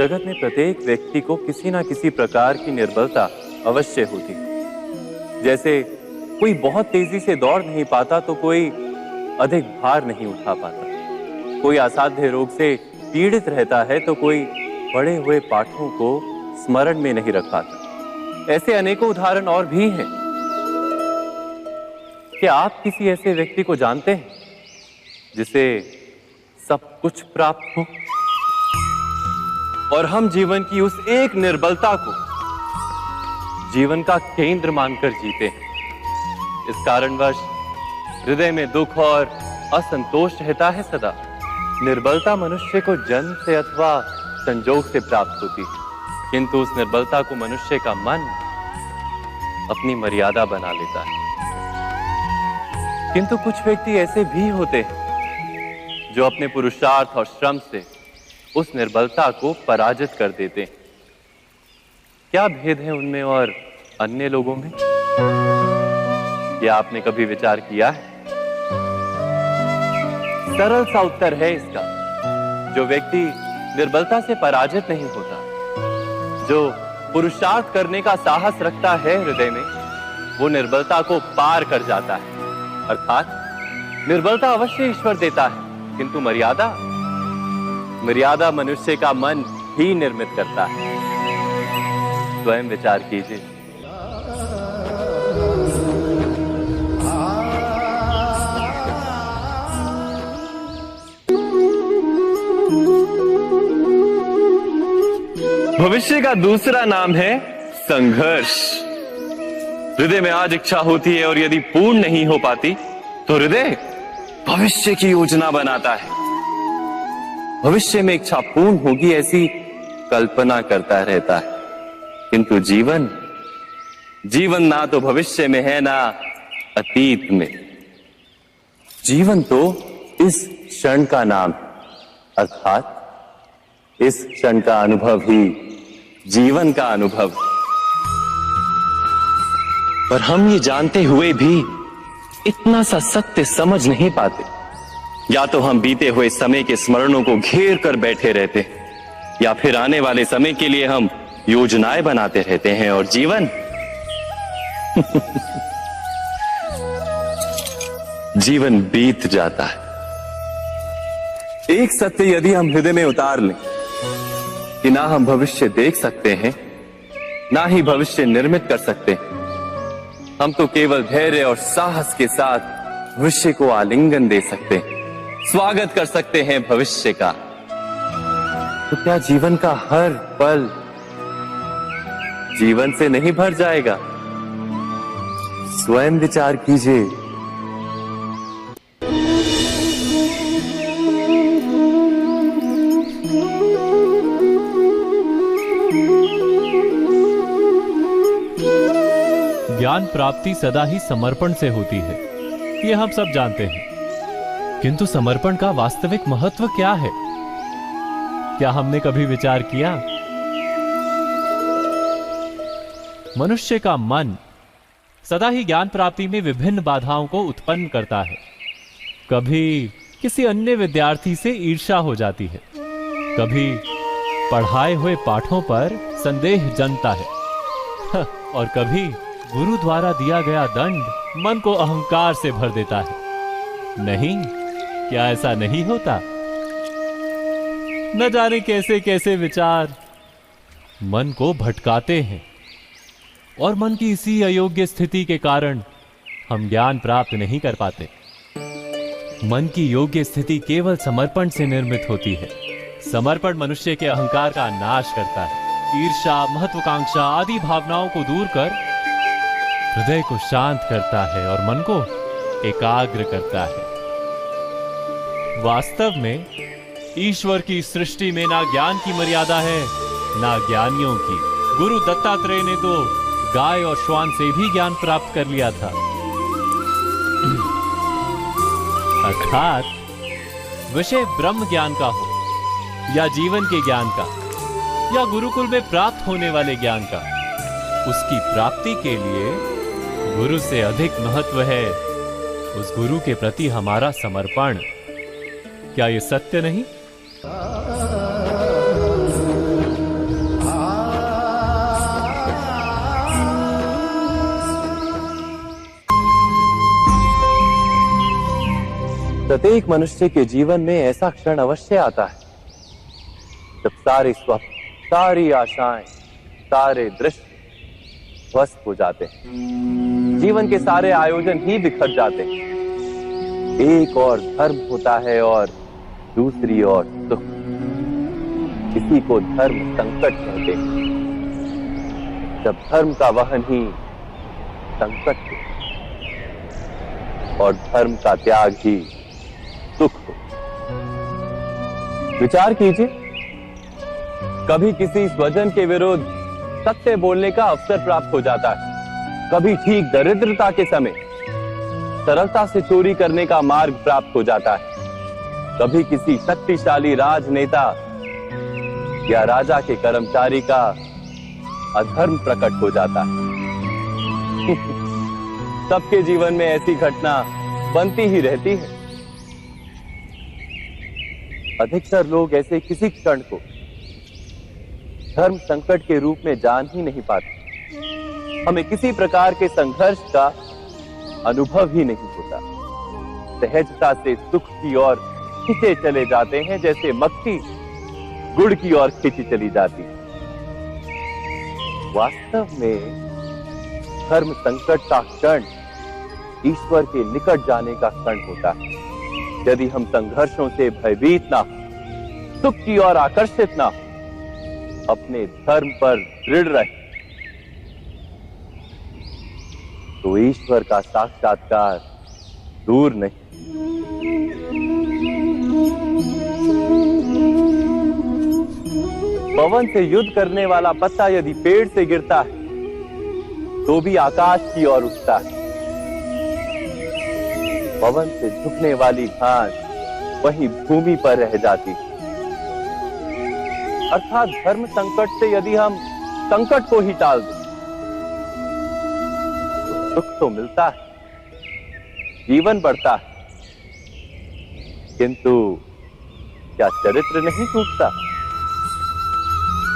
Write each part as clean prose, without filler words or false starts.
जगत में प्रत्येक व्यक्ति को किसी ना किसी प्रकार की निर्बलता अवश्य होती है। जैसे कोई बहुत तेजी से दौड़ नहीं पाता तो कोई अधिक भार नहीं उठा पाता, कोई असाध्य रोग से पीड़ित रहता है तो कोई पढ़े हुए पाठों को स्मरण में नहीं रख पाता। ऐसे अनेकों उदाहरण और भी हैं। क्या आप किसी ऐसे व्यक्ति को जानते हैं जिसे सब कुछ प्राप्त हो और हम जीवन की उस एक निर्बलता को जीवन का केंद्र मानकर जीते हैं? इस कारणवश हृदय में दुख और असंतोष रहता है सदा। निर्बलता मनुष्य को जन्म से अथवा संजोग से प्राप्त होती है, किंतु उस निर्बलता को मनुष्य का मन अपनी मर्यादा बना लेता है। किंतु कुछ व्यक्ति ऐसे भी होते हैं जो अपने पुरुषार्थ और श्रम से उस निर्बलता को पराजित कर देते हैं। क्या भेद है उनमें और अन्य लोगों में? क्या आपने कभी विचार किया है? सरल सा उत्तर है इसका। जो व्यक्ति निर्बलता से पराजित नहीं होता, जो पुरुषार्थ करने का साहस रखता है हृदय में, वो निर्बलता को पार कर जाता है। अर्थात निर्बलता अवश्य ईश्वर देता है, किंतु मर्यादा मनुष्य का मन ही निर्मित करता है। स्वयं विचार कीजिए। भविष्य का दूसरा नाम है संघर्ष। हृदय में आज इच्छा होती है और यदि पूर्ण नहीं हो पाती तो हृदय भविष्य की योजना बनाता है। भविष्य में इच्छा पूर्ण होगी ऐसी कल्पना करता रहता है, किंतु जीवन ना तो भविष्य में है ना अतीत में। जीवन तो इस क्षण का नाम है, अर्थात इस क्षण का अनुभव ही जीवन का अनुभव। पर हम ये जानते हुए भी इतना सा सत्य समझ नहीं पाते। या तो हम बीते हुए समय के स्मरणों को घेर कर बैठे रहते हैं, या फिर आने वाले समय के लिए हम योजनाएं बनाते रहते हैं और जीवन जीवन बीत जाता है। एक सत्य यदि हम हृदय में उतार लें कि ना हम भविष्य देख सकते हैं, ना ही भविष्य निर्मित कर सकते हैं, हम तो केवल धैर्य और साहस के साथ भविष्य को आलिंगन दे सकते हैं, स्वागत कर सकते हैं भविष्य का। तो क्या जीवन का हर पल जीवन से नहीं भर जाएगा? स्वयं विचार कीजिए। ज्ञान प्राप्ति सदा ही समर्पण से होती है, ये हम सब जानते हैं। किंतु समर्पण का वास्तविक महत्व क्या है? क्या हमने कभी विचार किया? मनुष्य का मन सदा ही ज्ञान प्राप्ति में विभिन्न बाधाओं को उत्पन्न करता है। कभी किसी अन्य विद्यार्थी से ईर्ष्या हो जाती है, कभी पढ़ाए हुए पाठों पर संदेह जन्मता है, और कभी गुरु द्वारा दिया गया दंड मन को अहंकार से भर देता है। नहीं, क्या ऐसा नहीं होता? न जाने कैसे कैसे विचार मन को भटकाते हैं, और मन की इसी अयोग्य स्थिति के कारण हम ज्ञान प्राप्त नहीं कर पाते। मन की योग्य स्थिति केवल समर्पण से निर्मित होती है। समर्पण मनुष्य के अहंकार का नाश करता है। ईर्ष्या, महत्वाकांक्षा आदि भावनाओं को दूर कर हृदय को शांत करता है और मन को एकाग्र करता है। वास्तव में ईश्वर की सृष्टि में ना ज्ञान की मर्यादा है, ना ज्ञानियों की। गुरु दत्तात्रेय ने तो गाय और श्वान से भी ज्ञान प्राप्त कर लिया था। अर्थात विषय ब्रह्म ज्ञान का हो, या जीवन के ज्ञान का, या गुरुकुल में प्राप्त होने वाले ज्ञान का, उसकी प्राप्ति के लिए गुरु से अधिक महत्व है उस गुरु के प्रति हमारा समर्पण। क्या ये सत्य नहीं? प्रत्येक मनुष्य के जीवन में ऐसा क्षण अवश्य आता है जब सारे स्वप्न, सारी आशाएं, सारे दृश्य ध्वस्त हो जाते हैं। जीवन के सारे आयोजन ही बिखर जाते हैं। एक और धर्म होता है और दूसरी ओर सुख। किसी को धर्म संकट कहते हैं, जब धर्म का वहन ही संकट हो और धर्म का त्याग ही सुख हो। विचार कीजिए, कभी किसी स्वजन के विरुद्ध सत्य बोलने का अवसर प्राप्त हो जाता है, कभी ठीक दरिद्रता के समय सरलता से चोरी करने का मार्ग प्राप्त हो जाता है, कभी किसी शक्तिशाली राजनेता या राजा के कर्मचारी का अधर्म प्रकट हो जाता है। सबके जीवन में ऐसी घटना बनती ही रहती है। अधिकतर लोग ऐसे किसी क्षण को धर्म संकट के रूप में जान ही नहीं पाते। हमें किसी प्रकार के संघर्ष का अनुभव ही नहीं होता। सहजता से सुख की ओर खींचे चले जाते हैं, जैसे मक्खी गुड़ की ओर खींची चली जाती है। वास्तव में धर्म संकट का क्षण ईश्वर के निकट जाने का क्षण होता है। यदि हम संघर्षों से भयभीत ना हो, सुख की ओर आकर्षित ना हो, अपने धर्म पर दृढ़ रहे, तो ईश्वर का साक्षात्कार दूर नहीं। पवन से युद्ध करने वाला पत्ता यदि पेड़ से गिरता है तो भी आकाश की ओर उठता है। पवन से झुकने वाली घास वहीं भूमि पर रह जाती है। अर्थात धर्म संकट से यदि हम संकट को ही टाल दें तो सुख तो मिलता है, जीवन बढ़ता है, किंतु क्या चरित्र नहीं टूटता?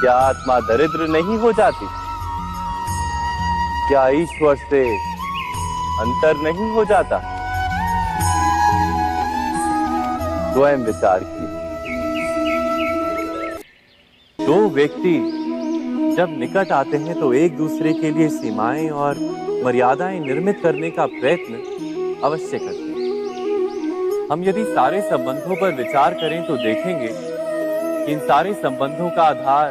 क्या आत्मा दरिद्र नहीं हो जाती? क्या ईश्वर से अंतर नहीं हो जाता? स्वयं विचार कीजिए। दो व्यक्ति जब निकट आते हैं तो एक दूसरे के लिए सीमाएं और मर्यादाएं निर्मित करने का प्रयत्न अवश्य करते हैं। हम यदि सारे संबंधों पर विचार करें तो देखेंगे कि इन सारे संबंधों का आधार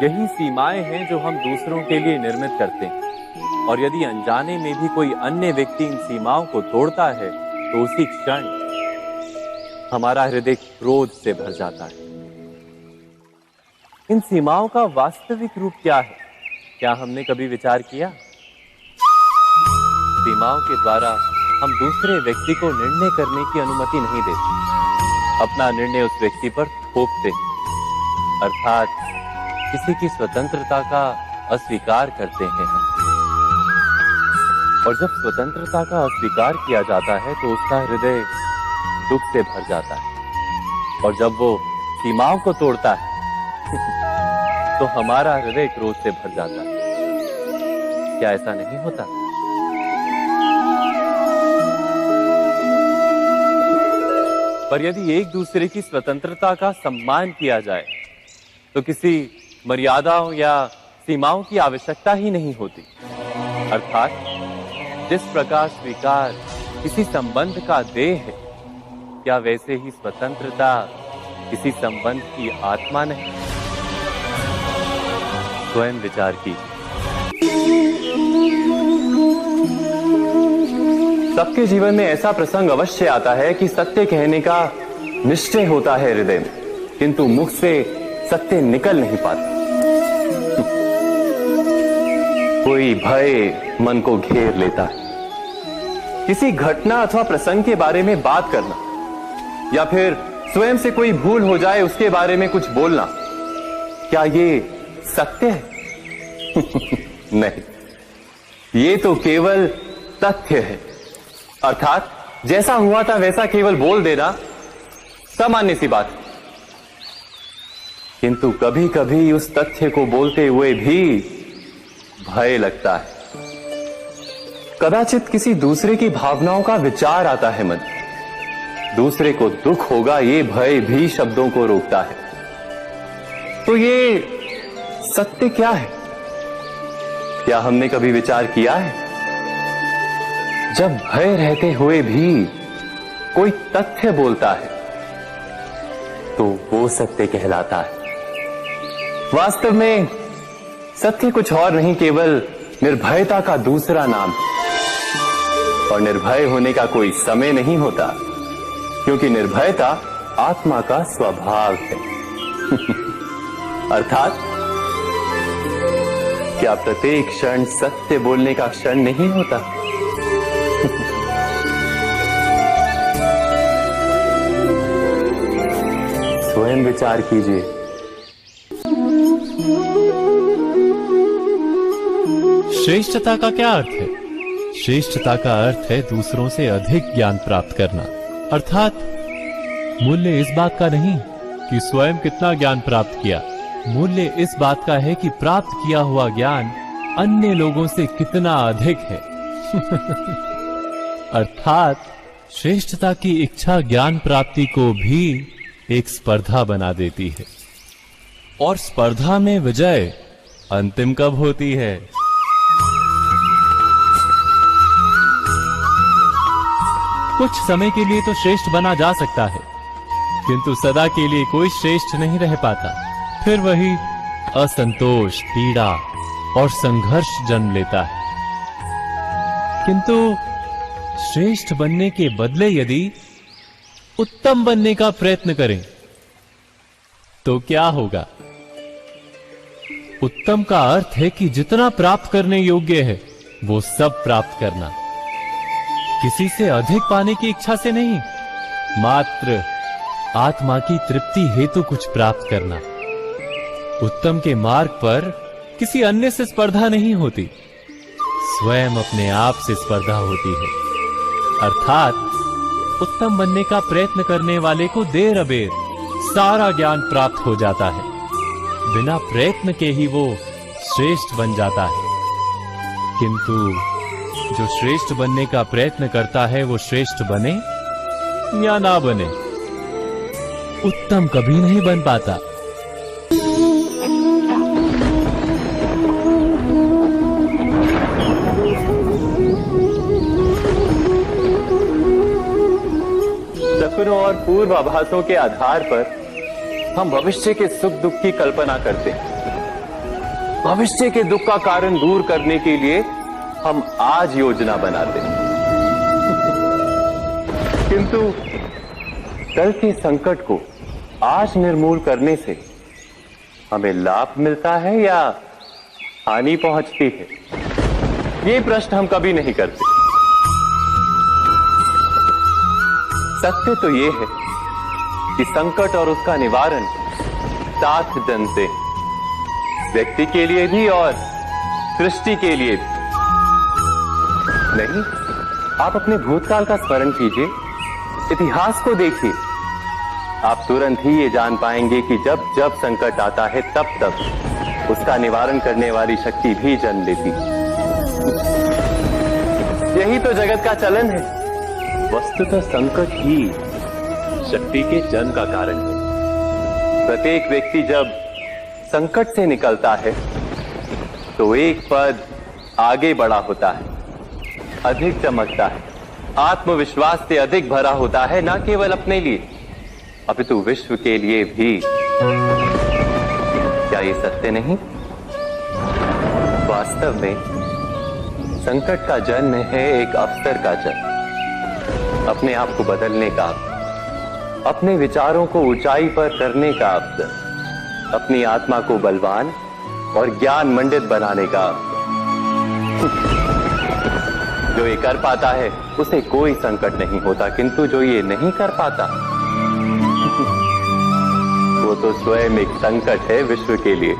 यही सीमाएं हैं जो हम दूसरों के लिए निर्मित करते हैं। और यदि अनजाने में भी कोई अन्य व्यक्ति इन सीमाओं को तोड़ता है तो उसी क्षण हमारा हृदय क्रोध से भर जाता है। इन सीमाओं का वास्तविक रूप क्या है? क्या हमने कभी विचार किया? सीमाओं के द्वारा हम दूसरे व्यक्ति को निर्णय करने की अनुमति नहीं देते, अपना निर्णय उस व्यक्ति पर थोपते हैं, अर्थात किसी की स्वतंत्रता का अस्वीकार करते हैं हम। और जब स्वतंत्रता का अस्वीकार किया जाता है तो उसका हृदय दुख से भर जाता है, और जब वो सीमाओं को तोड़ता है तो हमारा हृदय क्रोध से भर जाता है। क्या ऐसा नहीं होता? पर यदि एक दूसरे की स्वतंत्रता का सम्मान किया जाए तो किसी मर्यादाओं या सीमाओं की आवश्यकता ही नहीं होती। अर्थात जिस प्रकार स्वीकार किसी संबंध का देह है, क्या वैसे ही स्वतंत्रता किसी संबंध की आत्मा नहीं? स्वयं विचार कीजिए। सबके जीवन में ऐसा प्रसंग अवश्य आता है कि सत्य कहने का निश्चय होता है हृदय में, किंतु मुख से सत्य निकल नहीं पाता। कोई भय मन को घेर लेता है। किसी घटना अथवा प्रसंग के बारे में बात करना या फिर स्वयं से कोई भूल हो जाए उसके बारे में कुछ बोलना, क्या ये सत्य है? नहीं, ये तो केवल तथ्य है। अर्थात जैसा हुआ था वैसा केवल बोल देना सामान्य सी बात है। किंतु कभी कभी उस तथ्य को बोलते हुए भी भय लगता है। कदाचित किसी दूसरे की भावनाओं का विचार आता है मन। दूसरे को दुख होगा ये भय भी शब्दों को रोकता है। तो ये सत्य क्या है? क्या हमने कभी विचार किया है? जब भय रहते हुए भी कोई तथ्य बोलता है तो वो सत्य कहलाता है। वास्तव में सत्य कुछ और नहीं, केवल निर्भयता का दूसरा नाम है। और निर्भय होने का कोई समय नहीं होता, क्योंकि निर्भयता आत्मा का स्वभाव है। अर्थात क्या प्रत्येक क्षण सत्य बोलने का क्षण नहीं होता? स्वयं विचार कीजिए। श्रेष्ठता का क्या अर्थ है? श्रेष्ठता का अर्थ है दूसरों से अधिक ज्ञान प्राप्त करना। अर्थात मूल्य इस बात का नहीं कि स्वयं कितना ज्ञान प्राप्त किया, मूल्य इस बात का है कि प्राप्त किया हुआ ज्ञान अन्य लोगों से कितना अधिक है। अर्थात श्रेष्ठता की इच्छा ज्ञान प्राप्ति को भी एक स्पर्धा बना देती है। और स्पर्धा में विजय अंतिम कब होती है? कुछ समय के लिए तो श्रेष्ठ बना जा सकता है, किंतु सदा के लिए कोई श्रेष्ठ नहीं रह पाता। फिर वही असंतोष, पीड़ा और संघर्ष जन्म लेता है। किंतु श्रेष्ठ बनने के बदले यदि उत्तम बनने का प्रयत्न करें तो क्या होगा? उत्तम का अर्थ है कि जितना प्राप्त करने योग्य है वो सब प्राप्त करना, किसी से अधिक पाने की इच्छा से नहीं, मात्र आत्मा की तृप्ति हेतु कुछ प्राप्त करना। उत्तम के मार्ग पर किसी अन्य से स्पर्धा नहीं होती, स्वयं अपने आप से स्पर्धा होती है। अर्थात उत्तम बनने का प्रयत्न करने वाले को देर अबेर सारा ज्ञान प्राप्त हो जाता है। बिना प्रयत्न के ही वो श्रेष्ठ बन जाता है। किंतु जो श्रेष्ठ बनने का प्रयत्न करता है वो श्रेष्ठ बने या ना बने, उत्तम कभी नहीं बन पाता। सपनों और पूर्वाभासों के आधार पर हम भविष्य के सुख दुख की कल्पना करते हैं। भविष्य के दुख का कारण दूर करने के लिए हम आज योजना बनाते हैं। किंतु कल के संकट को आज निर्मूल करने से हमें लाभ मिलता है या हानि पहुंचती है? ये प्रश्न हम कभी नहीं करते। सत्य तो ये है कि संकट और उसका निवारण साथ जनते हैं, व्यक्ति के लिए भी और सृष्टि के लिए भी। नहीं, आप अपने भूतकाल का स्मरण कीजिए, इतिहास को देखिए। आप तुरंत ही ये जान पाएंगे कि जब जब संकट आता है तब तब उसका निवारण करने वाली शक्ति भी जन्म लेती है। यही तो जगत का चलन है। वस्तुतः संकट ही शक्ति के जन्म का कारण है। प्रत्येक व्यक्ति जब संकट से निकलता है तो एक पद आगे बढ़ा होता है, अधिक चमकता है, आत्मविश्वास से अधिक भरा होता है, न केवल अपने लिए अपितु विश्व के लिए भी। क्या ये सत्य नहीं? वास्तव में संकट का जन्म है एक अवसर का जन्म, अपने आप को बदलने का, अपने विचारों को ऊंचाई पर करने का अवसर, अपनी आत्मा को बलवान और ज्ञान मंडित बनाने का अवसर। जो ये कर पाता है उसे कोई संकट नहीं होता, किंतु जो ये नहीं कर पाता वो तो स्वयं एक संकट है विश्व के लिए।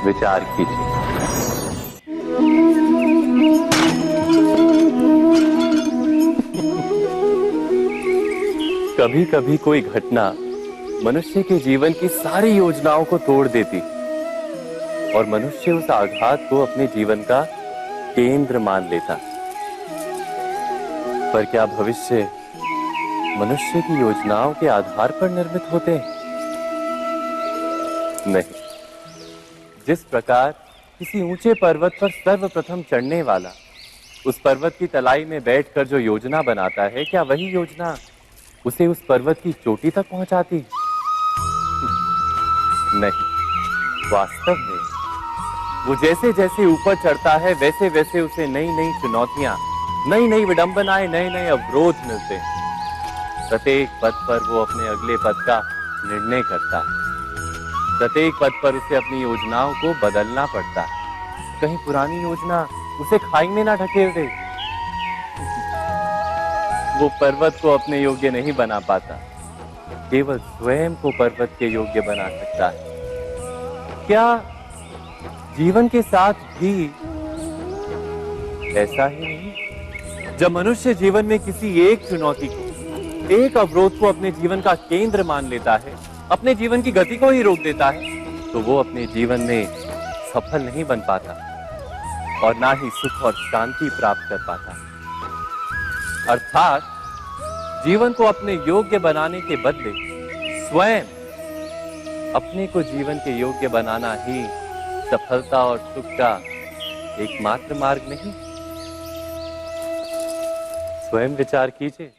विचार कीजिए। कभी कभी कोई घटना मनुष्य के जीवन की सारी योजनाओं को तोड़ देती और मनुष्य उस आघात को अपने जीवन का केंद्र मान लेता। पर क्या भविष्य मनुष्य की योजनाओं के आधार पर निर्मित होते हैं? नहीं। जिस प्रकार किसी ऊंचे पर्वत पर सर्वप्रथम चढ़ने वाला उस पर्वत की तलाई में बैठकर जो योजना बनाता है, क्या वही योजना उसे उस पर्वत की चोटी तक पहुंचाती? नहीं। वास्तव में वो जैसे जैसे ऊपर चढ़ता है वैसे वैसे उसे नई नई चुनौतियां, नई नई विडंबनाएं, नए नए अवरोध मिलते हैं। प्रत्येक पद पर वो अपने अगले पद का निर्णय करता है। प्रत्येक पद पर उसे अपनी योजनाओं को बदलना पड़ता है। कहीं पुरानी योजना उसे खाई में ना ढकेल दे। वो पर्वत को अपने योग्य नहीं बना पाता, केवल स्वयं को पर्वत के योग्य बना सकता है। क्या जीवन के साथ भी ऐसा ही नहीं? जब मनुष्य जीवन में किसी एक चुनौती को, एक अवरोध को अपने जीवन का केंद्र मान लेता है, अपने जीवन की गति को ही रोक देता है, तो वो अपने जीवन में सफल नहीं बन पाता और ना ही सुख और शांति प्राप्त कर पाता। अर्थात जीवन को अपने योग्य बनाने के बदले स्वयं अपने को जीवन के योग्य बनाना ही सफलता और सुख का एकमात्र मार्ग नहीं? स्वयं विचार कीजिए।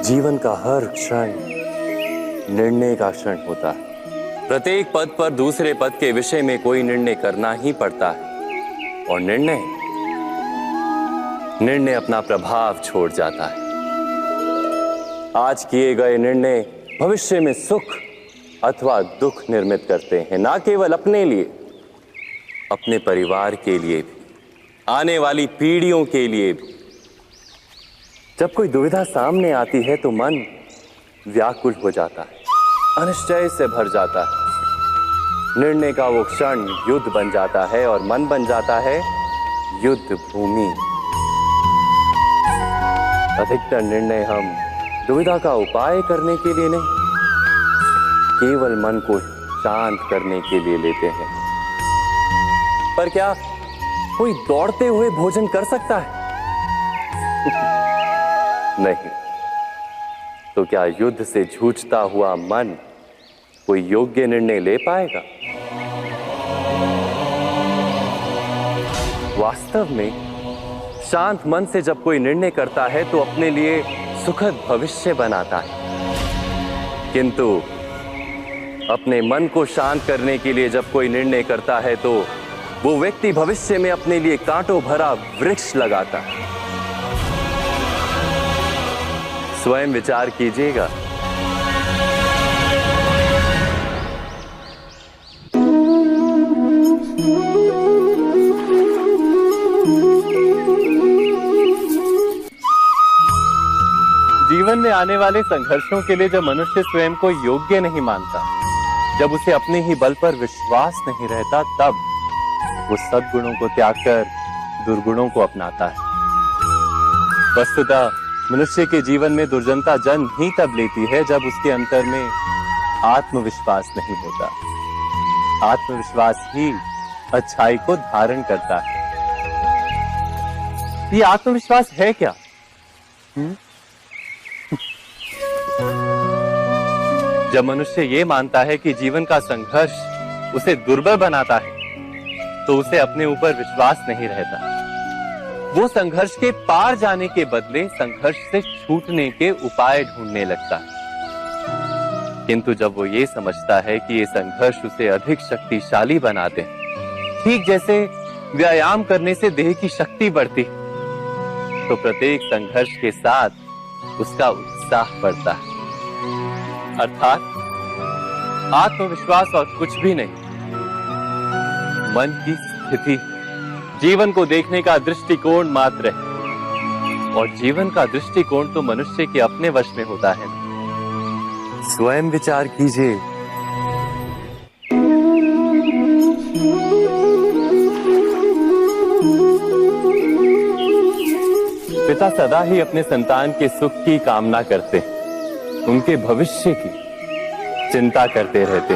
जीवन का हर क्षण निर्णय का क्षण होता है। प्रत्येक पद पर दूसरे पद के विषय में कोई निर्णय करना ही पड़ता है और निर्णय अपना प्रभाव छोड़ जाता है। आज किए गए निर्णय भविष्य में सुख अथवा दुख निर्मित करते हैं, ना केवल अपने लिए, अपने परिवार के लिए भी, आने वाली पीढ़ियों के लिए भी। जब कोई दुविधा सामने आती है तो मन व्याकुल हो जाता है, अनिश्चय से भर जाता है। निर्णय का वो क्षण युद्ध बन जाता है और मन बन जाता है युद्ध भूमि। अधिकतर निर्णय हम दुविधा का उपाय करने के लिए नहीं, केवल मन को शांत करने के लिए लेते हैं। पर क्या कोई दौड़ते हुए भोजन कर सकता है? नहीं। तो क्या युद्ध से जूझता हुआ मन कोई योग्य निर्णय ले पाएगा? वास्तव में शांत मन से जब कोई निर्णय करता है तो अपने लिए सुखद भविष्य बनाता है, किंतु अपने मन को शांत करने के लिए जब कोई निर्णय करता है तो वो व्यक्ति भविष्य में अपने लिए कांटों भरा वृक्ष लगाता है। स्वयं विचार कीजिएगा। जीवन में आने वाले संघर्षों के लिए जब मनुष्य स्वयं को योग्य नहीं मानता, जब उसे अपने ही बल पर विश्वास नहीं रहता, तब वो सद्गुणों को त्याग कर दुर्गुणों को अपनाता है। वस्तुतः मनुष्य के जीवन में दुर्जनता जन्म ही तब लेती है जब उसके अंतर में आत्मविश्वास नहीं होता। आत्मविश्वास ही अच्छाई को धारण करता है। ये आत्मविश्वास है क्या? जब मनुष्य ये मानता है कि जीवन का संघर्ष उसे दुर्बल बनाता है, तो उसे अपने ऊपर विश्वास नहीं रहता। वो संघर्ष के पार जाने के बदले संघर्ष से छूटने के उपाय ढूंढने लगता है। किंतु जब वो ये समझता है कि ये संघर्ष उसे अधिक शक्तिशाली बनाते हैं, ठीक जैसे व्यायाम करने से देह की शक्ति बढ़ती, तो प्रत्येक संघर्ष के साथ उसका उत्साह बढ़ता है। अर्थात आत्मविश्वास और कुछ भी नहीं, मन की स्थिति, जीवन को देखने का दृष्टिकोण मात्र है। और जीवन का दृष्टिकोण तो मनुष्य के अपने वश में होता है। स्वयं विचार कीजिए। पिता सदा ही अपने संतान के सुख की कामना करते, उनके भविष्य की चिंता करते रहते।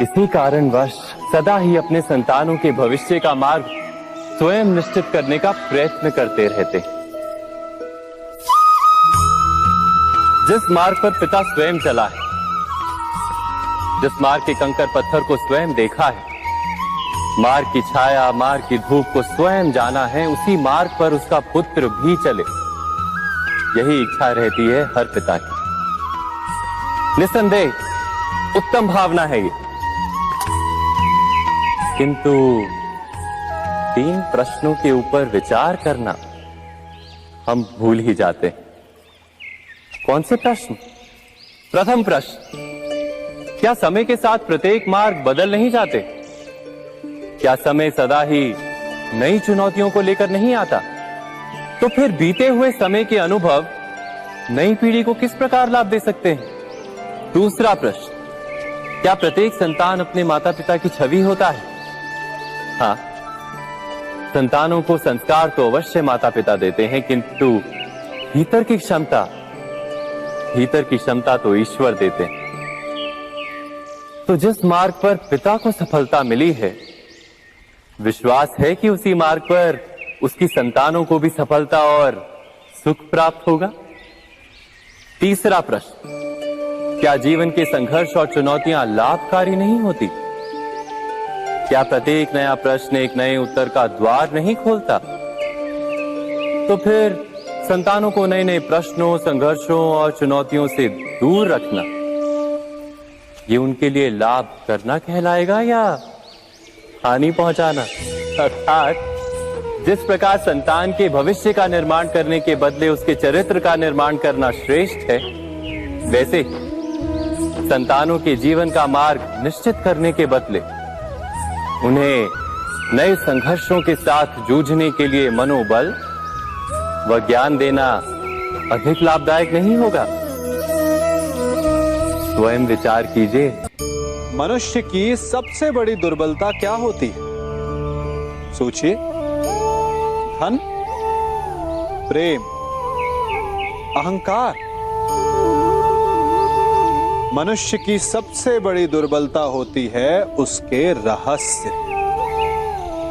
इसी कारणवश सदा ही अपने संतानों के भविष्य का मार्ग स्वयं निश्चित करने का प्रयत्न करते रहते। जिस मार्ग पर पिता स्वयं चला है, जिस मार्ग के कंकर पत्थर को स्वयं देखा है, मार्ग की छाया, मार्ग की धूप को स्वयं जाना है, उसी मार्ग पर उसका पुत्र भी चले, यही इच्छा रहती है हर पिता की। निस्संदेह उत्तम भावना है ये, किंतु 3 प्रश्नों के ऊपर विचार करना हम भूल ही जाते हैं। कौन से प्रश्न? प्रथम प्रश्न, क्या समय के साथ प्रत्येक मार्ग बदल नहीं जाते? क्या समय सदा ही नई चुनौतियों को लेकर नहीं आता? तो फिर बीते हुए समय के अनुभव नई पीढ़ी को किस प्रकार लाभ दे सकते हैं? दूसरा प्रश्न, क्या प्रत्येक संतान अपने माता पिता की छवि होता है? हाँ, संतानों को संस्कार तो अवश्य माता पिता देते हैं, किंतु भीतर की क्षमता तो ईश्वर देते हैं। तो जिस मार्ग पर पिता को सफलता मिली है, विश्वास है कि उसी मार्ग पर उसकी संतानों को भी सफलता और सुख प्राप्त होगा। तीसरा प्रश्न, क्या जीवन के संघर्ष और चुनौतियां लाभकारी नहीं होती? क्या प्रत्येक नया प्रश्न एक नए उत्तर का द्वार नहीं खोलता? तो फिर संतानों को नए नए प्रश्नों, संघर्षों और चुनौतियों से दूर रखना, ये उनके लिए लाभ करना कहलाएगा या हानि पहुंचाना? अर्थात जिस प्रकार संतान के भविष्य का निर्माण करने के बदले उसके चरित्र का निर्माण करना श्रेष्ठ है, वैसे ही संतानों के जीवन का मार्ग निश्चित करने के बदले उन्हें नए संघर्षों के साथ जूझने के लिए मनोबल व ज्ञान देना अधिक लाभदायक नहीं होगा? स्वयं विचार कीजिए। मनुष्य की सबसे बड़ी दुर्बलता क्या होती है? सोचिए। धन, प्रेम, अहंकार। मनुष्य की सबसे बड़ी दुर्बलता होती है उसके रहस्य।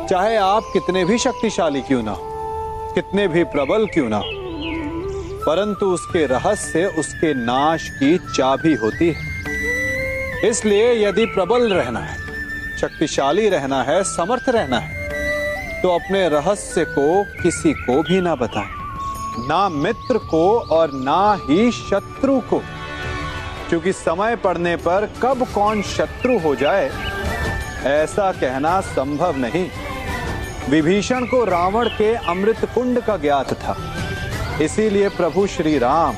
चाहे आप कितने भी शक्तिशाली क्यों ना हो, कितने भी प्रबल क्यों ना हो, परंतु उसके रहस्य उसके नाश की चाबी होती है। इसलिए यदि प्रबल रहना है, शक्तिशाली रहना है, समर्थ रहना है, तो अपने रहस्य को किसी को भी ना बताएं, ना मित्र को और ना ही शत्रु को, क्योंकि समय पड़ने पर कब कौन शत्रु हो जाए ऐसा कहना संभव नहीं। विभीषण को रावण के अमृत कुंड का ज्ञात था, इसीलिए प्रभु श्री राम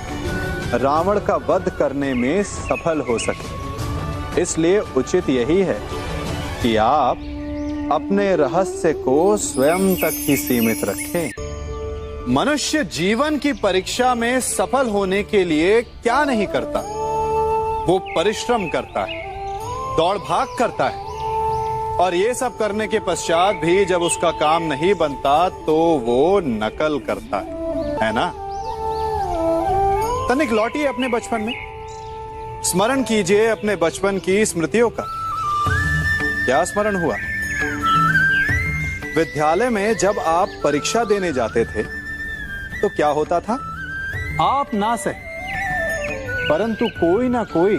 रावण का वध करने में सफल हो सके। इसलिए उचित यही है कि आप अपने रहस्य को स्वयं तक ही सीमित रखें। मनुष्य जीवन की परीक्षा में सफल होने के लिए क्या नहीं करता? वो परिश्रम करता है, दौड़ भाग करता है, और ये सब करने के पश्चात भी जब उसका काम नहीं बनता तो वो नकल करता है ना? तनिक लौटिए अपने बचपन में, स्मरण कीजिए अपने बचपन की स्मृतियों का। क्या स्मरण हुआ? विद्यालय में जब आप परीक्षा देने जाते थे तो क्या होता था? आप ना सही, परंतु कोई ना कोई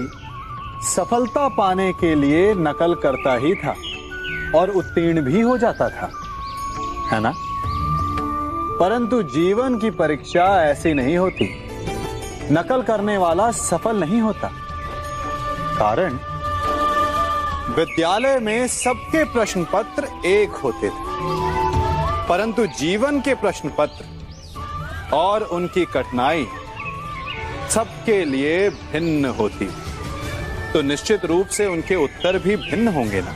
सफलता पाने के लिए नकल करता ही था और उत्तीर्ण भी हो जाता था, है ना? परंतु जीवन की परीक्षा ऐसी नहीं होती। नकल करने वाला सफल नहीं होता। कारण विद्यालय में सबके प्रश्न पत्र एक होते थे, परंतु जीवन के प्रश्न पत्र और उनकी कठिनाई सबके लिए भिन्न होती, तो निश्चित रूप से उनके उत्तर भी भिन्न होंगे ना।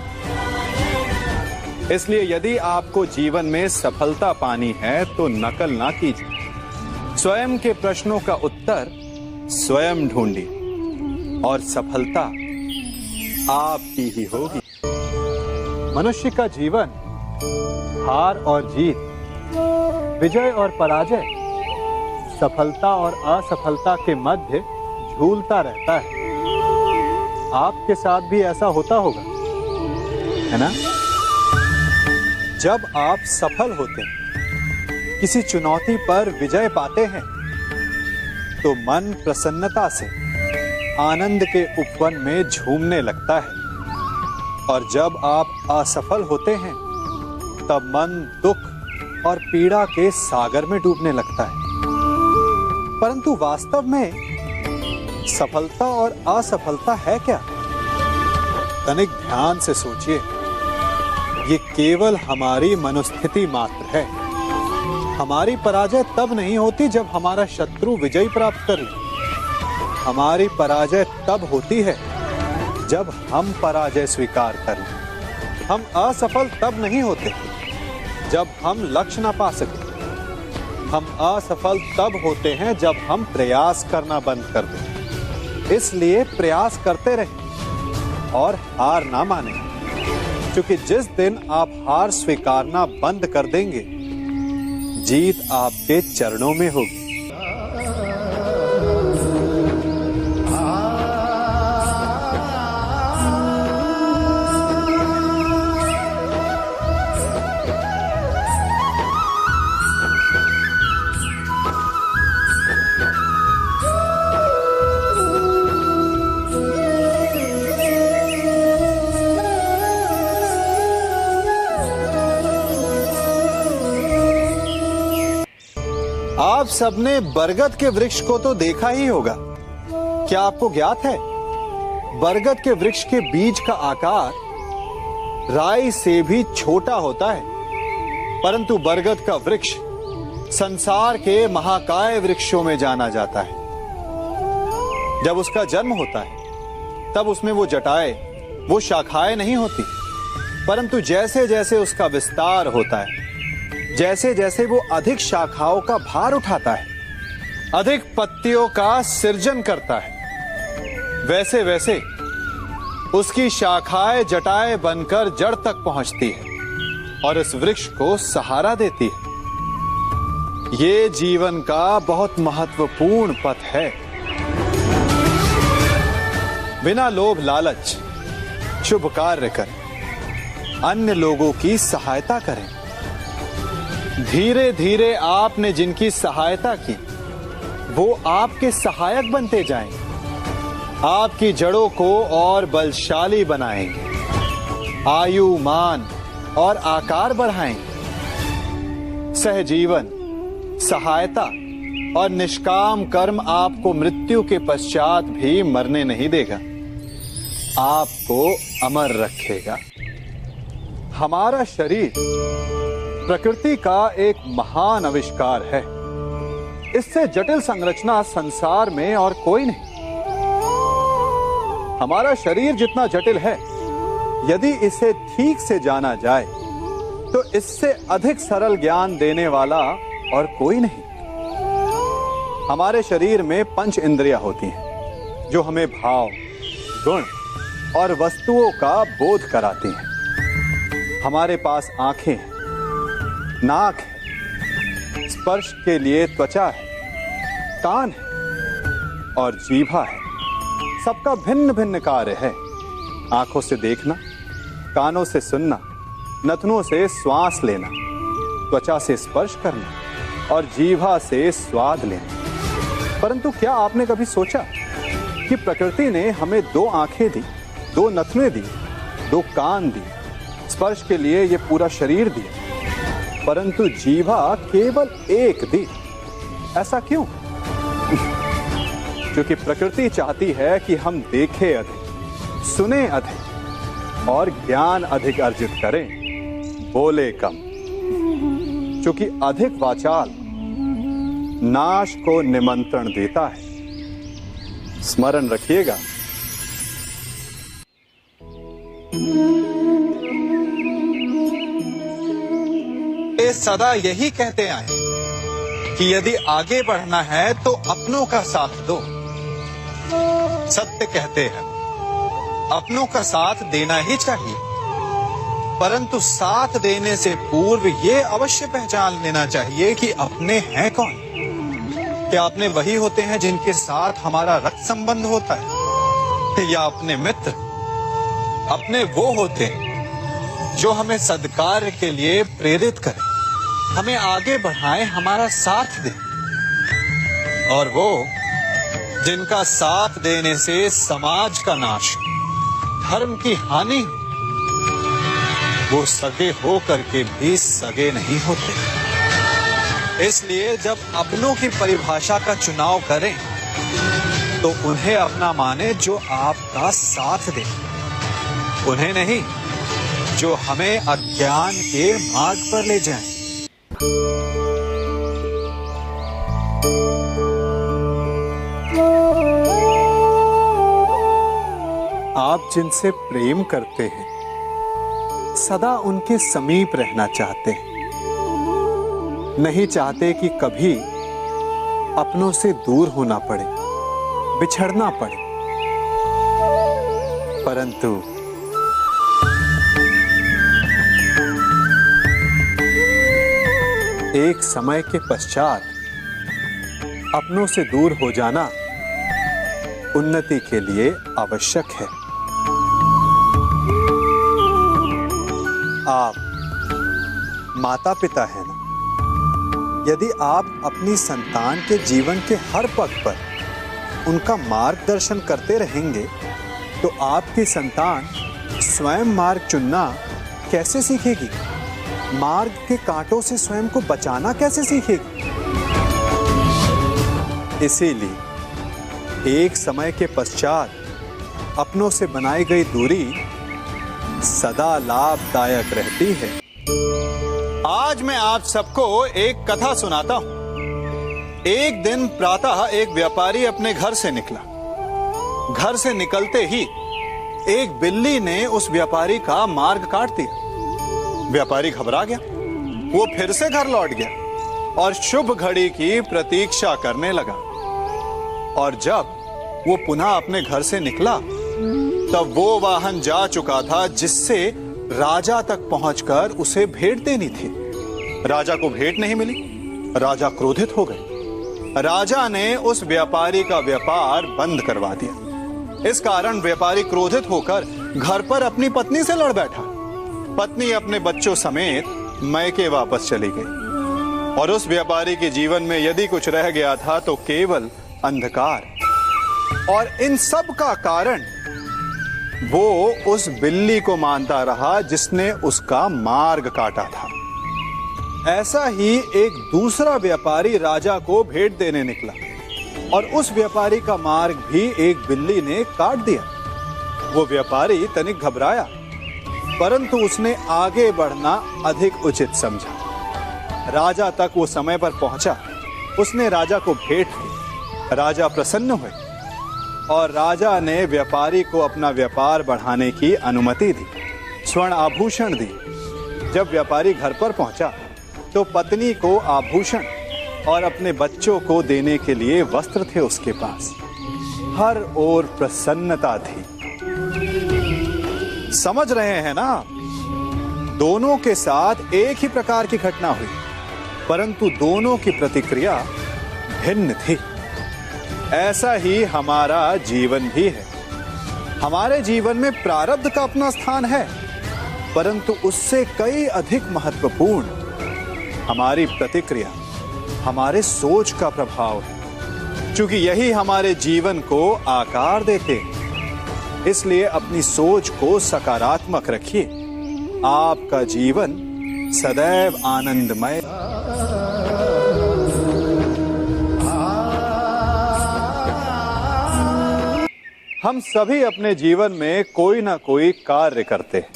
इसलिए यदि आपको जीवन में सफलता पानी है तो नकल ना कीजिए, स्वयं के प्रश्नों का उत्तर स्वयं ढूंढिए और सफलता आपकी ही होगी। मनुष्य का जीवन हार और जीत विजय और पराजय, सफलता और असफलता के मध्य झूलता रहता है। आपके साथ भी ऐसा होता होगा, है ना? जब आप सफल होते हैं, किसी चुनौती पर विजय पाते हैं, तो मन प्रसन्नता से आनंद के उपवन में झूमने लगता है। और जब आप असफल होते हैं, तब मन दुख और पीड़ा के सागर में डूबने लगता है। परंतु वास्तव में सफलता और असफलता है क्या? तनिक ध्यान से सोचिए। ये केवल हमारी मनोस्थिति मात्र है। हमारी पराजय तब नहीं होती जब हमारा शत्रु विजय प्राप्त कर ले। हमारी पराजय तब होती है जब हम पराजय स्वीकार कर लें। हम असफल तब नहीं होते जब हम लक्ष्य ना पा सके। हम असफल तब होते हैं जब हम प्रयास करना बंद कर दें। इसलिए प्रयास करते रहें और हार ना मानें, क्योंकि जिस दिन आप हार स्वीकारना बंद कर देंगे, जीत आपके चरणों में होगी। आप सबने बरगद के वृक्ष को तो देखा ही होगा। क्या आपको ज्ञात है, बरगद के वृक्ष के बीज का आकार राई से भी छोटा होता है, परंतु बरगद का वृक्ष संसार के महाकाय वृक्षों में जाना जाता है। जब उसका जन्म होता है, तब उसमें वो जटाएं, वो शाखाएं नहीं होती, परंतु जैसे जैसे उसका विस्तार होता है, जैसे जैसे वो अधिक शाखाओं का भार उठाता है, अधिक पत्तियों का सृजन करता है, वैसे वैसे उसकी शाखाएं जटाएं बनकर जड़ तक पहुंचती है और इस वृक्ष को सहारा देती है। ये जीवन का बहुत महत्वपूर्ण पथ है। बिना लोभ लालच शुभ कार्य करें, अन्य लोगों की सहायता करें। धीरे धीरे आपने जिनकी सहायता की, वो आपके सहायक बनते जाएं, आपकी जड़ों को और बलशाली बनाएंगे, आयु, मान और आकार बढ़ाएंगे। सहजीवन, सहायता और निष्काम कर्म आपको मृत्यु के पश्चात भी मरने नहीं देगा, आपको अमर रखेगा। हमारा शरीर प्रकृति का एक महान आविष्कार है। इससे जटिल संरचना संसार में और कोई नहीं। हमारा शरीर जितना जटिल है, यदि इसे ठीक से जाना जाए, तो इससे अधिक सरल ज्ञान देने वाला और कोई नहीं। हमारे शरीर में पंच इंद्रियां होती हैं, जो हमें भाव, गुण और वस्तुओं का बोध कराती हैं। हमारे पास आंखें हैं, नाक है, स्पर्श के लिए त्वचा है, कान है और जीभा है। सबका भिन्न भिन्न कार्य है। आंखों से देखना, कानों से सुनना, नथनों से श्वास लेना, त्वचा से स्पर्श करना और जीभा से स्वाद लेना। परंतु क्या आपने कभी सोचा कि प्रकृति ने हमें 2 आंखें दी, 2 नथनें दी, 2 कान दी, स्पर्श के लिए ये पूरा शरीर दिया, परंतु जीभा केवल 1 दी? ऐसा क्यों? क्योंकि प्रकृति चाहती है कि हम देखें अधिक, सुने अधिक और ज्ञान अधिक अर्जित करें, बोले कम। क्योंकि अधिक वाचाल नाश को निमंत्रण देता है। स्मरण रखिएगा। ये सदा यही कहते आए कि यदि आगे बढ़ना है तो अपनों का साथ दो। सत्य कहते हैं, अपनों का साथ देना ही चाहिए। परंतु साथ देने से पूर्व ये अवश्य पहचान लेना चाहिए कि अपने हैं कौन। क्या अपने वही होते हैं जिनके साथ हमारा रक्त संबंध होता है, या अपने मित्र? अपने वो होते हैं जो हमें सद्कार्य के लिए प्रेरित करें, हमें आगे बढ़ाएं, हमारा साथ दें। और वो जिनका साथ देने से समाज का नाश, धर्म की हानि, वो सगे हो करके भी सगे नहीं होते। इसलिए जब अपनों की परिभाषा का चुनाव करें तो उन्हें अपना माने जो आपका साथ दे, उन्हें नहीं जो हमें अज्ञान के मार्ग पर ले जाएं। आप जिनसे प्रेम करते हैं सदा उनके समीप रहना चाहते हैं, नहीं चाहते कि कभी अपनों से दूर होना पड़े, बिछड़ना पड़े। परंतु एक समय के पश्चात अपनों से दूर हो जाना उन्नति के लिए आवश्यक है। आप माता पिता हैं ना? यदि आप अपनी संतान के जीवन के हर पग पर उनका मार्गदर्शन करते रहेंगे तो आपकी संतान स्वयं मार्ग चुनना कैसे सीखेगी? मार्ग के कांटों से स्वयं को बचाना कैसे सीखेगी? इसीलिए एक समय के पश्चात अपनों से बनाई गई दूरी सदा लाभदायक रहती है। आज मैं आप सबको एक कथा सुनाता हूं। एक दिन प्रातः एक व्यापारी अपने घर से निकला। घर से निकलते ही एक बिल्ली ने उस व्यापारी का मार्ग काट दिया। व्यापारी घबरा गया, वो फिर से घर लौट गया और शुभ घड़ी की प्रतीक्षा करने लगा। और जब वो पुनः अपने घर से निकला तब वो वाहन जा चुका था जिससे राजा तक पहुंचकर उसे भेंट देनी थी। राजा को भेंट नहीं मिली। राजा क्रोधित हो गए। राजा ने उस व्यापारी का व्यापार बंद करवा दिया। इस कारण व्यापारी क्रोधित होकर घर पर अपनी पत्नी से लड़ बैठा। पत्नी अपने बच्चों समेत मैके वापस चली गई और उस व्यापारी के जीवन में यदि कुछ रह गया था तो केवल अंधकार। और इन सब का कारण वो उस बिल्ली को मानता रहा जिसने उसका मार्ग काटा था। ऐसा ही एक दूसरा व्यापारी राजा को भेंट देने निकला और उस व्यापारी का मार्ग भी एक बिल्ली ने काट दिया। वो व्यापारी तनिक घबराया, परंतु उसने आगे बढ़ना अधिक उचित समझा। राजा तक वो समय पर पहुंचा। उसने राजा को भेंट दी। राजा प्रसन्न हुए और राजा ने व्यापारी को अपना व्यापार बढ़ाने की अनुमति दी, स्वर्ण आभूषण दी। जब व्यापारी घर पर पहुंचा तो पत्नी को आभूषण और अपने बच्चों को देने के लिए वस्त्र थे उसके पास। हर ओर प्रसन्नता थी। समझ रहे हैं ना? दोनों के साथ एक ही प्रकार की घटना हुई, परंतु दोनों की प्रतिक्रिया भिन्न थी। ऐसा ही हमारा जीवन भी है। हमारे जीवन में प्रारब्ध का अपना स्थान है, परंतु उससे कई अधिक महत्वपूर्ण हमारी प्रतिक्रिया, हमारे सोच का प्रभाव है। क्योंकि यही हमारे जीवन को आकार देते हैं। इसलिए अपनी सोच को सकारात्मक रखिए। आपका जीवन सदैव आनंदमय। हम सभी अपने जीवन में कोई ना कोई कार्य करते हैं।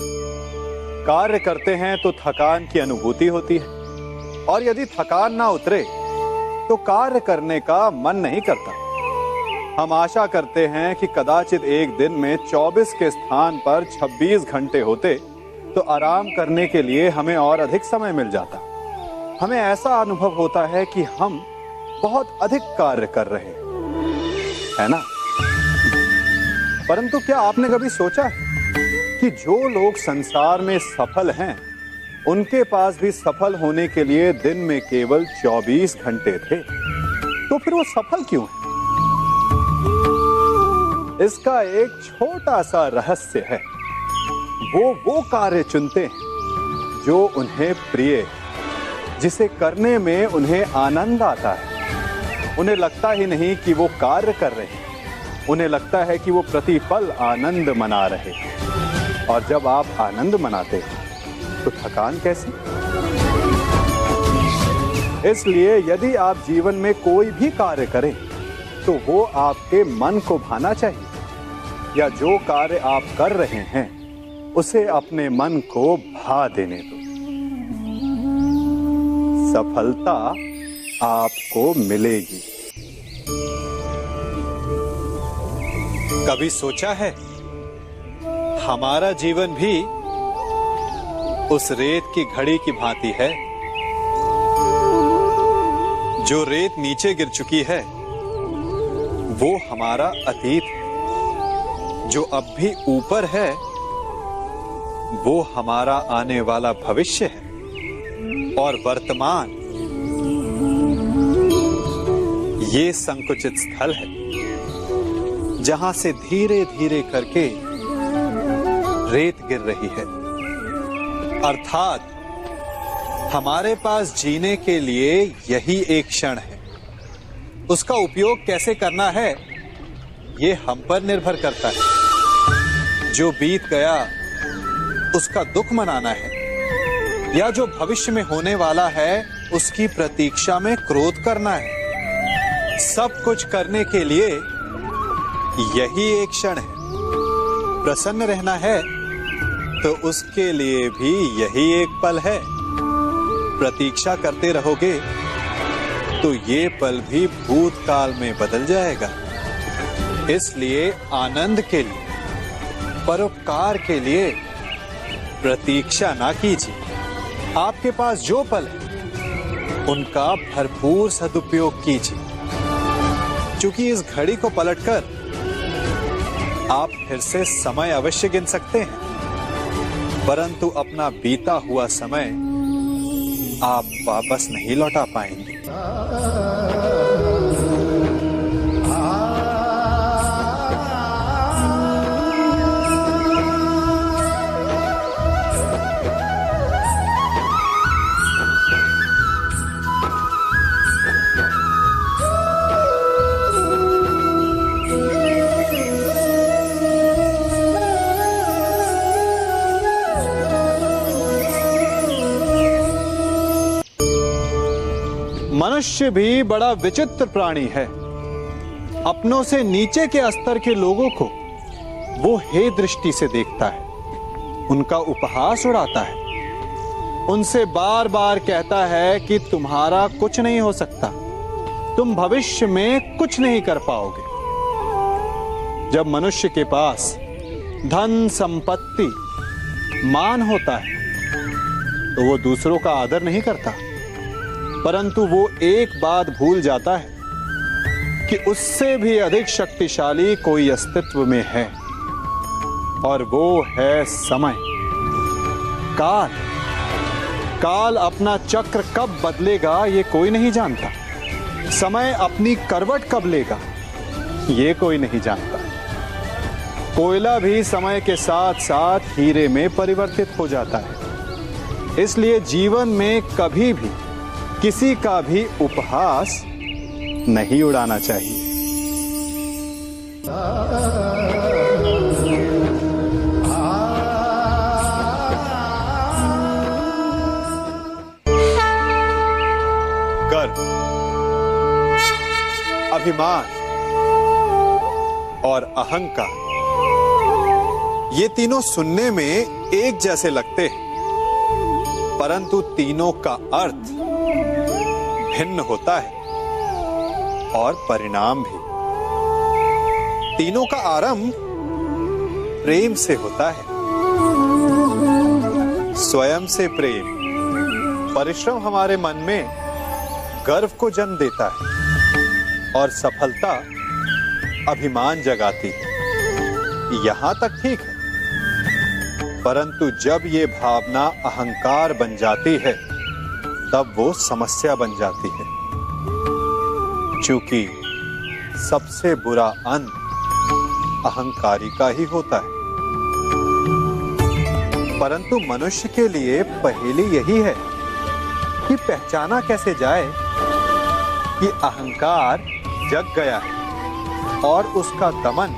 कार्य करते हैं तो थकान की अनुभूति होती है और यदि थकान ना उतरे तो कार्य करने का मन नहीं करता। हम आशा करते हैं कि कदाचित एक दिन में 24 के स्थान पर 26 घंटे होते तो आराम करने के लिए हमें और अधिक समय मिल जाता। हमें ऐसा अनुभव होता है कि हम बहुत अधिक कार्य कर रहे हैं, है ना? परंतु क्या आपने कभी सोचा कि जो लोग संसार में सफल हैं, उनके पास भी सफल होने के लिए दिन में केवल 24 घंटे थे। तो फिर वो सफल क्यों है? इसका एक छोटा सा रहस्य है। वो कार्य चुनते हैं जो उन्हें प्रिय है, जिसे करने में उन्हें आनंद आता है। उन्हें लगता ही नहीं कि वो कार्य कर रहे हैं, उन्हें लगता है कि वो प्रतिपल आनंद मना रहे हैं। और जब आप आनंद मनाते हैं तो थकान कैसी? इसलिए यदि आप जीवन में कोई भी कार्य करें तो वो आपके मन को भाना चाहिए, या जो कार्य आप कर रहे हैं उसे अपने मन को भा देने दो। सफलता आपको मिलेगी। कभी सोचा है हमारा जीवन भी उस रेत की घड़ी की भांति है? जो रेत नीचे गिर चुकी है वो हमारा अतीत है, जो अब भी ऊपर है वो हमारा आने वाला भविष्य है, और वर्तमान ये संकुचित स्थल है जहां से धीरे धीरे करके रेत गिर रही है। अर्थात हमारे पास जीने के लिए यही एक क्षण है। उसका उपयोग कैसे करना है ये हम पर निर्भर करता है। जो बीत गया उसका दुख मनाना है, या जो भविष्य में होने वाला है उसकी प्रतीक्षा में क्रोध करना है। सब कुछ करने के लिए यही एक क्षण है। प्रसन्न रहना है तो उसके लिए भी यही एक पल है। प्रतीक्षा करते रहोगे तो ये पल भी भूतकाल में बदल जाएगा। इसलिए आनंद के लिए, परोपकार के लिए प्रतीक्षा ना कीजिए। आपके पास जो पल है उनका भरपूर सदुपयोग कीजिए, क्योंकि इस घड़ी को पलटकर आप फिर से समय अवश्य गिन सकते हैं, परंतु अपना बीता हुआ समय आप वापस नहीं लौटा पाएंगे। मनुष्य भी बड़ा विचित्र प्राणी है। अपनों से नीचे के स्तर के लोगों को वो हे दृष्टि से देखता है, उनका उपहास उड़ाता है, उनसे बार बार कहता है कि तुम्हारा कुछ नहीं हो सकता, तुम भविष्य में कुछ नहीं कर पाओगे। जब मनुष्य के पास धन, संपत्ति, मान होता है तो वो दूसरों का आदर नहीं करता, परंतु वो एक बात भूल जाता है कि उससे भी अधिक शक्तिशाली कोई अस्तित्व में है, और वो है समय। काल काल अपना चक्र कब बदलेगा ये कोई नहीं जानता। समय अपनी करवट कब लेगा ये कोई नहीं जानता। कोयला भी समय के साथ साथ हीरे में परिवर्तित हो जाता है। इसलिए जीवन में कभी भी किसी का भी उपहास नहीं उड़ाना चाहिए। गर्व, अभिमान और अहंकार, ये तीनों सुनने में एक जैसे लगते हैं, परंतु तीनों का अर्थ भिन्न होता है और परिणाम भी। तीनों का आरंभ प्रेम से होता है। स्वयं से प्रेम, परिश्रम हमारे मन में गर्व को जन्म देता है, और सफलता अभिमान जगाती है। यहां तक ठीक है, परंतु जब ये भावना अहंकार बन जाती है तब वो समस्या बन जाती है, क्योंकि सबसे बुरा अंत अहंकारी का ही होता है। परंतु मनुष्य के लिए पहेली यही है कि पहचाना कैसे जाए कि अहंकार जग गया है और उसका दमन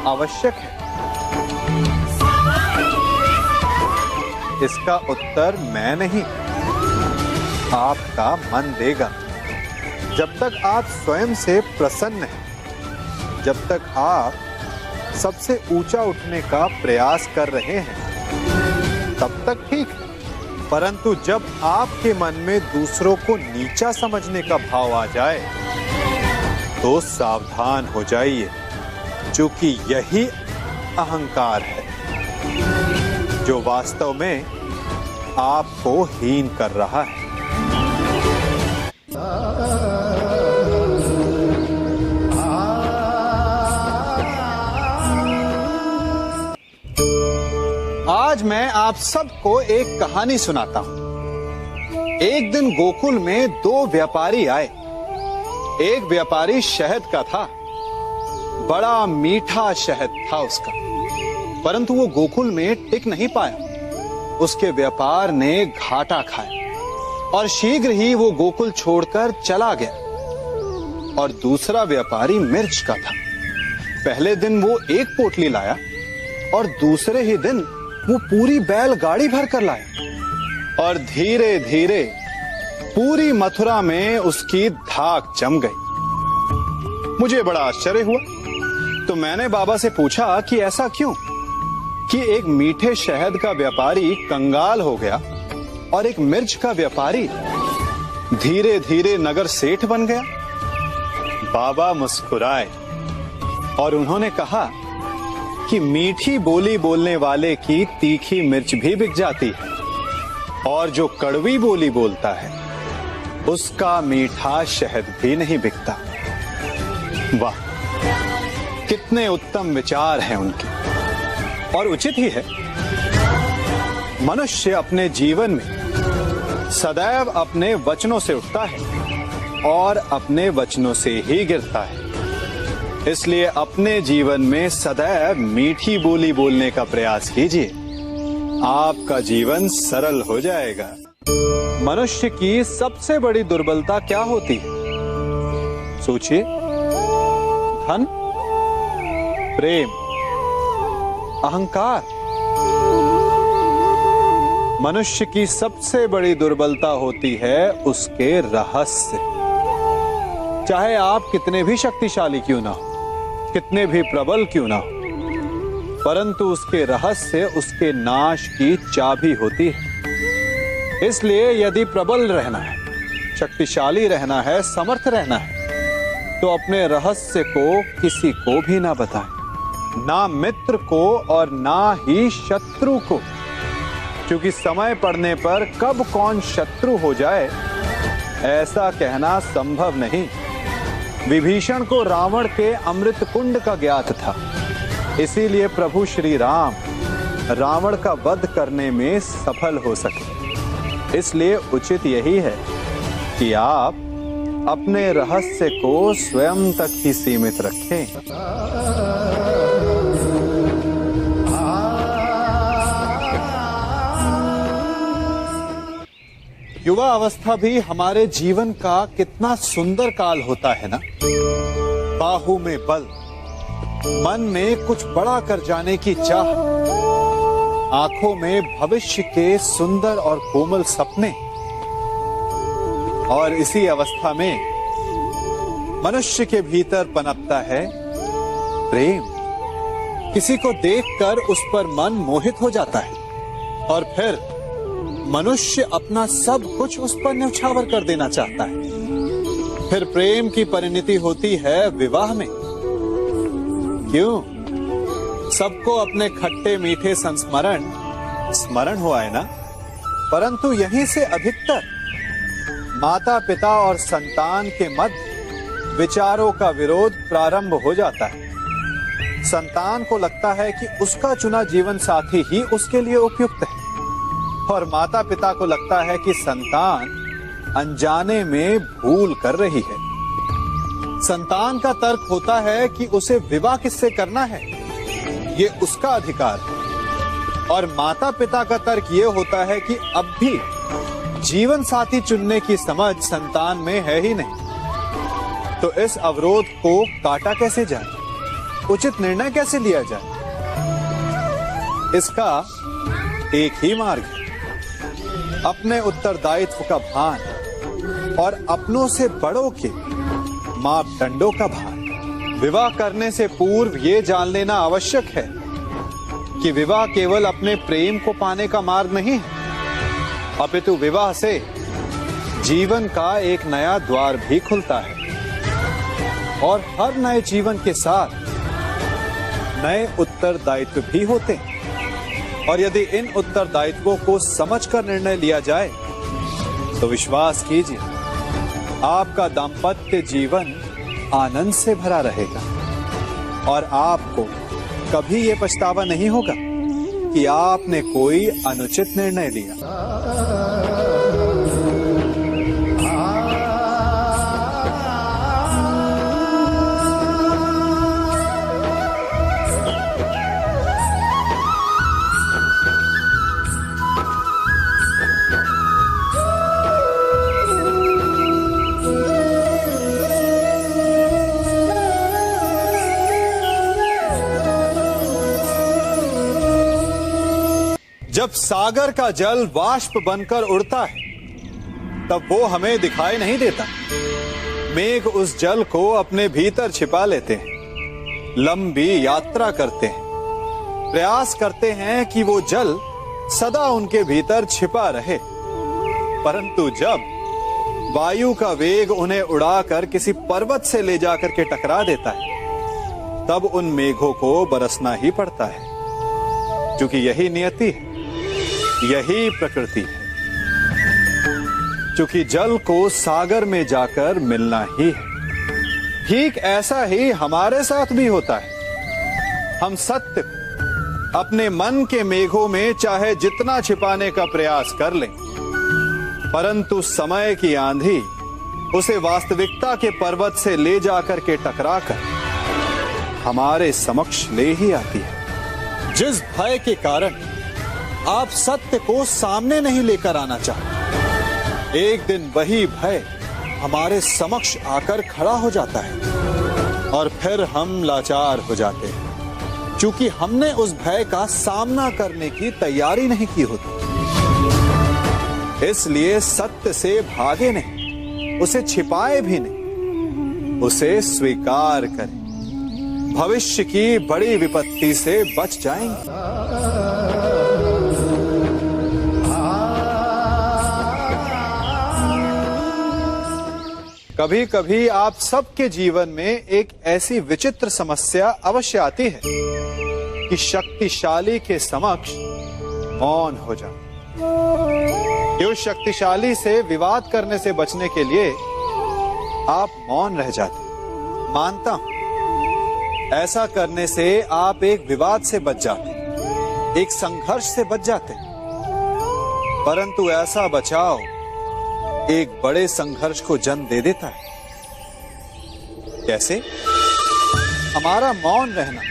आवश्यक है। इसका उत्तर मैं नहीं, आपका मन देगा। जब तक आप स्वयं से प्रसन्न हैं, जब तक आप सबसे ऊंचा उठने का प्रयास कर रहे हैं, तब तक ठीक है। परंतु जब आपके मन में दूसरों को नीचा समझने का भाव आ जाए तो सावधान हो जाइए, क्योंकि यही अहंकार है जो वास्तव में आपको हीन कर रहा है। आज मैं आप सबको एक कहानी सुनाता हूं। एक दिन गोकुल में दो व्यापारी आए। एक व्यापारी शहद का था, बड़ा मीठा शहद था उसका, परंतु वो गोकुल में टिक नहीं पाया। उसके व्यापार ने घाटा खाया और शीघ्र ही वो गोकुल छोड़कर चला गया। और दूसरा व्यापारी मिर्च का था। पहले दिन वो एक पोटली लाया और दूसरे ही दिन वो पूरी बैलगाड़ी भर कर लाया। और धीरे धीरे पूरी मथुरा में उसकी धाक जम गई। मुझे बड़ा आश्चर्य हुआ, तो मैंने बाबा से पूछा कि ऐसा क्यों कि एक मीठे शहद का व्यापारी कंगाल हो गया और एक मिर्च का व्यापारी धीरे धीरे नगर सेठ बन गया। बाबा मुस्कुराए और उन्होंने कहा कि मीठी बोली बोलने वाले की तीखी मिर्च भी बिक जाती है, और जो कड़वी बोली बोलता है उसका मीठा शहद भी नहीं बिकता। वाह, कितने उत्तम विचार हैं उनके, और उचित ही है। मनुष्य अपने जीवन में सदैव अपने वचनों से उठता है और अपने वचनों से ही गिरता है। इसलिए अपने जीवन में सदैव मीठी बोली बोलने का प्रयास कीजिए, आपका जीवन सरल हो जाएगा। मनुष्य की सबसे बड़ी दुर्बलता क्या होती है? सोचिए। धन, प्रेम, अहंकार। मनुष्य की सबसे बड़ी दुर्बलता होती है उसके रहस्य। चाहे आप कितने भी शक्तिशाली क्यों ना हो, कितने भी प्रबल क्यों ना हो, परंतु उसके रहस्य उसके नाश की चाबी होती है। इसलिए यदि प्रबल रहना है, शक्तिशाली रहना है, समर्थ रहना है, तो अपने रहस्य को किसी को भी ना बताएं, ना मित्र को और ना ही शत्रु को, क्योंकि समय पड़ने पर कब कौन शत्रु हो जाए ऐसा कहना संभव नहीं। विभीषण को रावण के अमृत कुंड का ज्ञात था, इसीलिए प्रभु श्री राम रावण का वध करने में सफल हो सके। इसलिए उचित यही है कि आप अपने रहस्य को स्वयं तक ही सीमित रखें। युवा अवस्था भी हमारे जीवन का कितना सुंदर काल होता है ना। बाहु में बल, मन में कुछ बड़ा कर जाने की चाह, आंखों में भविष्य के सुंदर और कोमल सपने। और इसी अवस्था में मनुष्य के भीतर पनपता है प्रेम। किसी को देखकर उस पर मन मोहित हो जाता है और फिर मनुष्य अपना सब कुछ उस पर न्यौछावर कर देना चाहता है। फिर प्रेम की परिणति होती है विवाह में। क्यों? सबको अपने खट्टे मीठे संस्मरण स्मरण हुआ है ना। परंतु यहीं से अधिकतर माता पिता और संतान के मध्य विचारों का विरोध प्रारंभ हो जाता है। संतान को लगता है कि उसका चुना जीवन साथी ही उसके लिए उपयुक्त है, और माता पिता को लगता है कि संतान अनजाने में भूल कर रही है। संतान का तर्क होता है कि उसे विवाह किससे करना है, ये उसका अधिकार है, और माता पिता का तर्क ये होता है कि अब भी जीवन साथी चुनने की समझ संतान में है ही नहीं। तो इस अवरोध को काटा कैसे जाए, उचित निर्णय कैसे लिया जाए? इसका एक ही मार्ग है, अपने उत्तरदायित्व का भान और अपनों से बड़ों के मापदंडों का भान। विवाह करने से पूर्व ये जान लेना आवश्यक है कि विवाह केवल अपने प्रेम को पाने का मार्ग नहीं है, अपितु विवाह से जीवन का एक नया द्वार भी खुलता है, और हर नए जीवन के साथ नए उत्तरदायित्व भी होते हैं। और यदि इन उत्तरदायित्वों को समझकर निर्णय लिया जाए तो विश्वास कीजिए, आपका दाम्पत्य जीवन आनंद से भरा रहेगा, और आपको कभी ये पछतावा नहीं होगा कि आपने कोई अनुचित निर्णय लिया। जब सागर का जल वाष्प बनकर उड़ता है तब वो हमें दिखाई नहीं देता। मेघ उस जल को अपने भीतर छिपा लेते हैं, लंबी यात्रा करते हैं, प्रयास करते हैं कि वो जल सदा उनके भीतर छिपा रहे, परंतु जब वायु का वेग उन्हें उड़ाकर किसी पर्वत से ले जाकर के टकरा देता है तब उन मेघों को बरसना ही पड़ता है, क्योंकि यही नियति है, यही प्रकृति है। क्योंकि जल को सागर में जाकर मिलना ही है। ठीक ऐसा ही हमारे साथ भी होता है। हम सत्य अपने मन के मेघों में चाहे जितना छिपाने का प्रयास कर लें, परंतु समय की आंधी उसे वास्तविकता के पर्वत से ले जाकर के टकराकर हमारे समक्ष ले ही आती है। जिस भय के कारण आप सत्य को सामने नहीं लेकर आना चाहते, एक दिन वही भय हमारे समक्ष आकर खड़ा हो जाता है और फिर हम लाचार हो जाते हैं, क्योंकि हमने उस भय का सामना करने की तैयारी नहीं की होती। इसलिए सत्य से भागे नहीं, उसे छिपाए भी नहीं, उसे स्वीकार करें। भविष्य की बड़ी विपत्ति से बच जाएंगे। कभी कभी आप सबके जीवन में एक ऐसी विचित्र समस्या अवश्य आती है कि शक्तिशाली के समक्ष मौन हो जाए। उस शक्तिशाली से विवाद करने से बचने के लिए आप मौन रह जाते। मानता हूं, ऐसा करने से आप एक विवाद से बच जाते, एक संघर्ष से बच जाते, परंतु ऐसा बचाव एक बड़े संघर्ष को जन्म दे देता है। कैसे? हमारा मौन रहना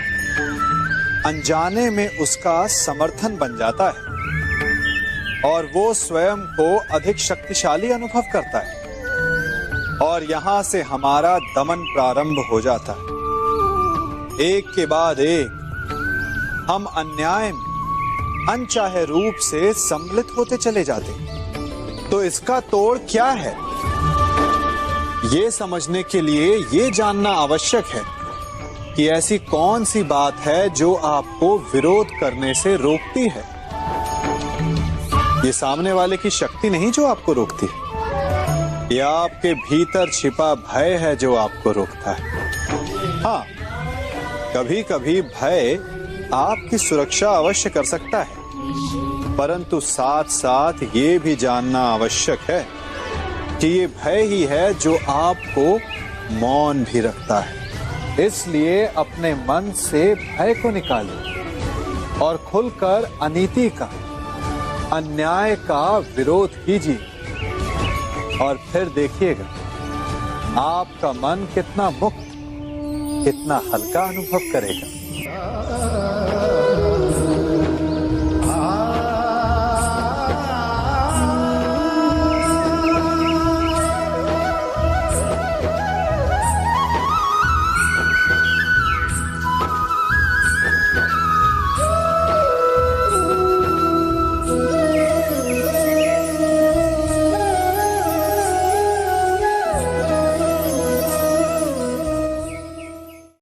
अनजाने में उसका समर्थन बन जाता है और वो स्वयं को अधिक शक्तिशाली अनुभव करता है, और यहां से हमारा दमन प्रारंभ हो जाता है। एक के बाद एक हम अन्याय में अनचाहे रूप से सम्मिलित होते चले जाते हैं। तो इसका तोड़ क्या है, ये समझने के लिए ये जानना आवश्यक है कि ऐसी कौन सी बात है जो आपको विरोध करने से रोकती है। ये सामने वाले की शक्ति नहीं जो आपको रोकती है, ये आपके भीतर छिपा भय है जो आपको रोकता है। हाँ, कभी कभी भय आपकी सुरक्षा अवश्य कर सकता है, परंतु साथ साथ ये भी जानना आवश्यक है कि ये भय ही है जो आपको मौन भी रखता है। इसलिए अपने मन से भय को निकालिए और खुलकर अनीति का, अन्याय का विरोध कीजिए और फिर देखिएगा आपका मन कितना मुक्त, कितना हल्का अनुभव करेगा।